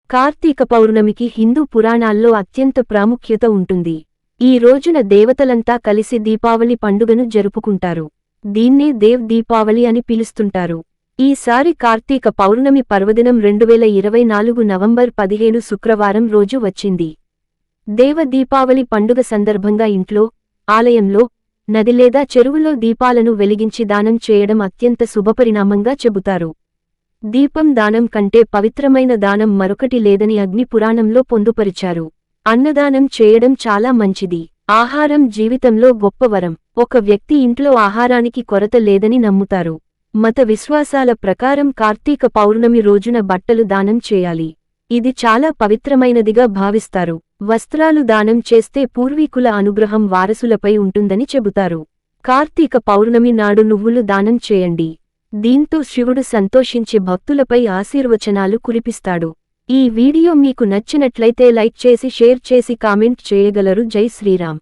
కార్తీక పౌర్ణమికి హిందూ పురాణాల్లో అత్యంత ప్రాముఖ్యత ఉంటుంది. ఈ రోజున దేవతలంతా కలిసి దీపావళి పండుగను జరుపుకుంటారు. దీన్నే దేవ్ దీపావళి అని పిలుస్తుంటారు. ఈసారి కార్తీక పౌర్ణమి పర్వదినం 2024 నవంబర్ 15 శుక్రవారం రోజు వచ్చింది. దేవ దీపావళి పండుగ సందర్భంగా ఇంట్లో, ఆలయంలో, నది లేదా చెరువులో దీపాలను వెలిగించి దానం చేయడం అత్యంత శుభపరిణామంగా చెబుతారు. దీపం దానం కంటే పవిత్రమైన దానం మరొకటి లేదని అగ్ని పురాణంలో పొందుపరిచారు. అన్నదానం చేయడం చాలా మంచిది. ఆహారం జీవితంలో గొప్ప వరం. ఒక వ్యక్తి ఇంట్లో ఆహారానికి కొరత లేదని నమ్ముతారు. మత విశ్వాసాల ప్రకారం కార్తీక పౌర్ణమి రోజున బట్టలు దానం చేయాలి. ఇది చాలా పవిత్రమైనదిగా భావిస్తారు. వస్త్రాలు దానం చేస్తే పూర్వీకుల అనుగ్రహం వారసులపై ఉంటుందని చెబుతారు. కార్తీక పౌర్ణమి నాడు నువ్వులు దానం చేయండి. దీంతో శివుడు సంతోషించి భక్తులపై ఆశీర్వచనాలు కురిపిస్తాడు. ఈ వీడియో మీకు నచ్చినట్లయితే లైక్ చేసి షేర్ చేసి కామెంట్ చేయగలరు. జై శ్రీరామ్.